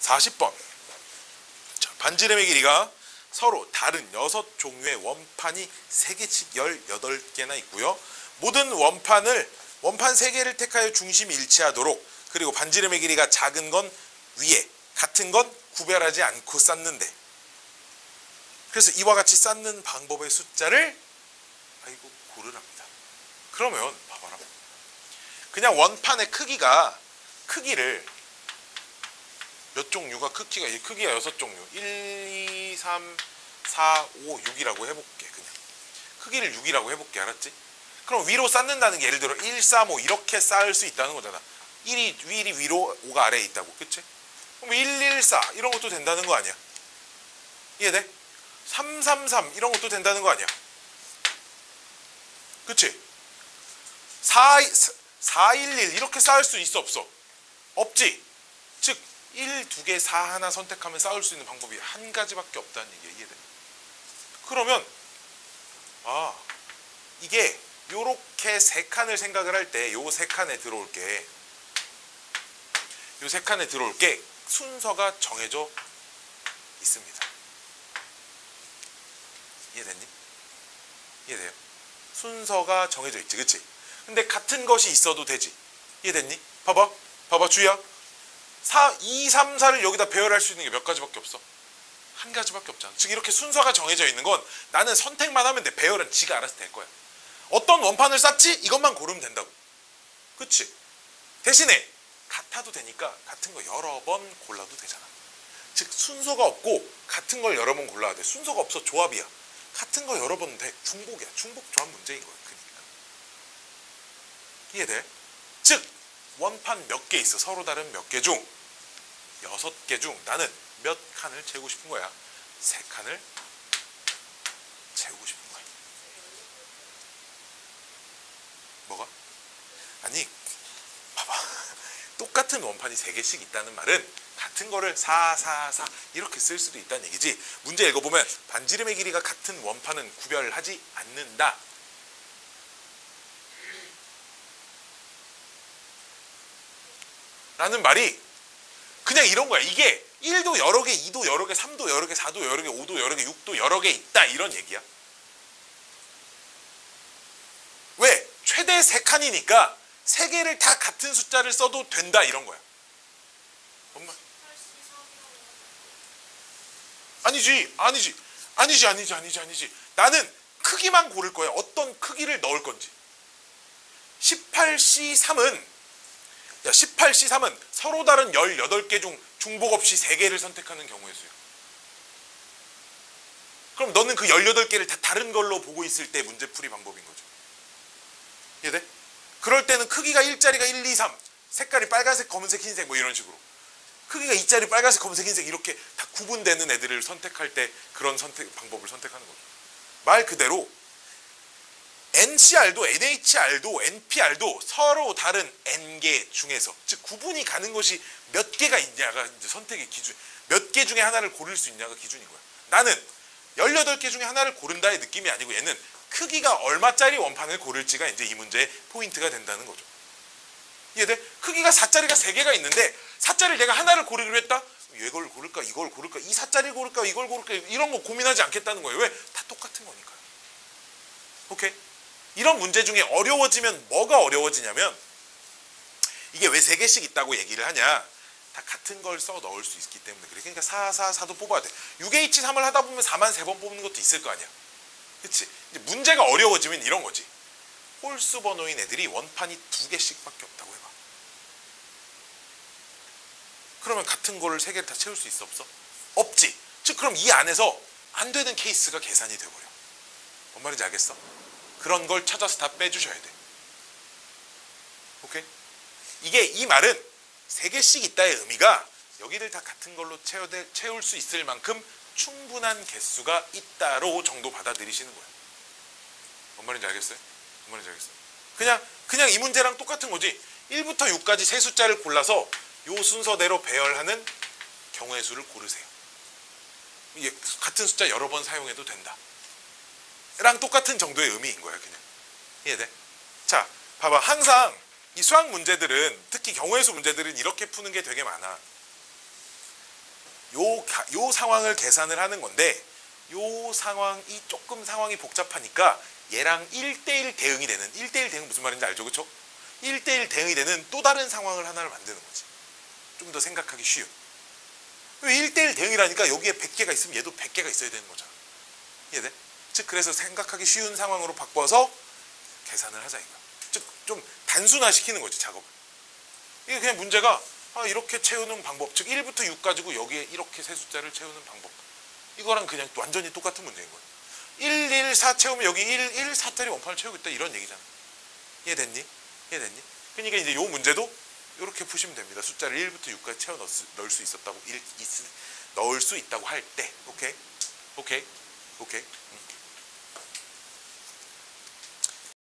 40번. 자, 반지름의 길이가 서로 다른 6종류의 원판이 3개씩 18개나 있고요. 모든 원판 3개를 택하여 중심이 일치하도록, 그리고 반지름의 길이가 작은 건 위에, 같은 건 구별하지 않고 쌓는데, 그래서 이와 같이 쌓는 방법의 숫자를 고르랍니다. 그러면 봐봐라. 그냥 원판의 크기를 몇 종류가 크기가 6종류 1, 2, 3, 4, 5, 6이라고 해볼게. 그냥 크기를 6이라고 해볼게. 알았지? 그럼 위로 쌓는다는 게 예를 들어 1, 3, 5 이렇게 쌓을 수 있다는 거잖아. 1이 위로 5가 아래에 있다고. 그치? 그럼 1, 1, 4 이런 것도 된다는 거 아니야? 이해돼? 3, 3, 3 이런 것도 된다는 거 아니야? 그치? 4, 1, 1 이렇게 쌓을 수 있어 없어? 없지? 즉 1, 2개, 4 하나 선택하면 쌓을 수 있는 방법이 한 가지밖에 없다는 얘기야. 이해돼? 그러면 이게 요렇게 3칸을 생각을 할 때 요 3칸에 들어올 게 순서가 정해져 있습니다. 이해됐니? 이해돼요? 순서가 정해져 있지. 그치? 근데 같은 것이 있어도 되지. 이해됐니? 봐봐 주희야. 2, 3, 4를 여기다 배열할 수 있는 게 몇 가지밖에 없어? 한 가지밖에 없잖아. 즉 이렇게 순서가 정해져 있는 건 나는 선택만 하면 돼. 배열은 지가 알아서 될 거야. 어떤 원판을 쌓지? 이것만 고르면 된다고. 그치? 대신에 같아도 되니까 같은 거 여러 번 골라도 되잖아. 즉 순서가 없고 같은 걸 여러 번 골라야 돼. 순서가 없어. 조합이야. 같은 거 여러 번 돼. 중복이야. 중복 조합 문제인 거야. 그러니까. 이해돼? 즉 원판 몇 개 있어. 서로 다른 몇 개 중 6개 중 나는 몇 칸을 채우고 싶은 거야? 3칸을 채우고 싶은 거야. 뭐가? 아니 봐봐. 똑같은 원판이 3개씩 있다는 말은 같은 거를 4, 4, 4 이렇게 쓸 수도 있다는 얘기지. 문제 읽어보면 반지름의 길이가 같은 원판은 구별하지 않는다. 라는 말이 그냥 이런 거야. 이게 1도 여러 개, 2도 여러 개, 3도 여러 개, 4도 여러 개, 5도 여러 개, 6도 여러 개 있다. 이런 얘기야. 왜? 최대 3칸이니까 3개를 다 같은 숫자를 써도 된다. 이런 거야. 엄마. 아니지. 나는 크기만 고를 거야. 어떤 크기를 넣을 건지. 18C3은 서로 다른 18개 중 중복 없이 3개를 선택하는 경우의 수야. 그럼 너는 그 18개를 다 다른 걸로 보고 있을 때 문제풀이 방법인 거죠. 이해돼? 그럴 때는 크기가 1짜리가 1, 2, 3 색깔이 빨간색, 검은색, 흰색 뭐 이런 식으로 크기가 2짜리 빨간색, 검은색, 흰색 이렇게 다 구분되는 애들을 선택할 때 그런 방법을 선택하는 거죠. 말 그대로 NCR도 NHR도 NPR도 서로 다른 N개 중에서 즉 구분이 가는 것이 몇 개가 있냐가 이제 선택의 기준, 몇 개 중에 하나를 고를 수 있냐가 기준인 거야. 나는 18개 중에 하나를 고른다의 느낌이 아니고 얘는 크기가 얼마짜리 원판을 고를지가 이제 이 문제의 포인트가 된다는 거죠. 이해돼? 크기가 4짜리가 3개가 있는데 4짜리를 내가 하나를 고르기로 했다? 이걸 고를까? 이걸 고를까? 이 4짜리를 고를까? 이걸 고를까? 이런 거 고민하지 않겠다는 거예요. 왜? 다 똑같은 거니까요. 오케이? 이런 문제 중에 어려워지면 뭐가 어려워지냐면 이게 왜 3개씩 있다고 얘기를 하냐? 다 같은 걸 써 넣을 수 있기 때문에 그래. 그러니까 4, 4, 4도 뽑아야 돼. 6H3을 하다 보면 4만 3번 뽑는 것도 있을 거 아니야. 그치? 이제 문제가 어려워지면 이런 거지. 홀수 번호인 애들이 원판이 2개씩밖에 없다고 해봐. 그러면 같은 거를 3개를 다 채울 수 있어 없어? 없지. 즉 그럼 이 안에서 안 되는 케이스가 계산이 돼버려. 뭔 말인지 알겠어? 그런 걸 찾아서 다 빼주셔야 돼. 오케이? 이 말은 3개씩 있다의 의미가 여기를 다 같은 걸로 채울 수 있을 만큼 충분한 개수가 있다로 정도 받아들이시는 거예요. 뭔 말인지 알겠어요? 뭔 말인지 알겠어요? 그냥 이 문제랑 똑같은 거지. 1부터 6까지 세 숫자를 골라서 요 순서대로 배열하는 경우의 수를 고르세요. 이게 같은 숫자 여러 번 사용해도 된다. 랑 똑같은 정도의 의미인 거야. 그냥. 이해돼? 자, 봐봐. 항상 이 수학 문제들은 특히 경우의 수 문제들은 이렇게 푸는 게 되게 많아. 요 상황을 계산을 하는 건데 요 상황이 조금 상황이 복잡하니까 얘랑 1대1 대응이 되는 1대1 대응 무슨 말인지 알죠? 그쵸? 1대1 대응이 되는 또 다른 상황을 하나를 만드는 거지. 좀 더 생각하기 쉬운. 왜 1대1 대응이라니까 여기에 100개가 있으면 얘도 100개가 있어야 되는 거잖아. 이해돼? 즉 그래서 생각하기 쉬운 상황으로 바꿔서 계산을 하자 이거야. 즉 좀 단순화시키는 거지 작업을. 이게 그냥 문제가 이렇게 채우는 방법, 즉 1부터 6 가지고 여기에 이렇게 세 숫자를 채우는 방법, 이거랑 그냥 완전히 똑같은 문제인 거야. 1, 1, 4 채우면 여기 1, 1, 4짜리 원판을 채우고 있다 이런 얘기잖아. 이해됐니? 이해됐니? 그러니까 이제 요 문제도 이렇게 푸시면 됩니다. 숫자를 1부터 6까지 채워 넣을 수 있었다고 넣을 수 있다고 할 때, 오케이? 오케이? 오케이?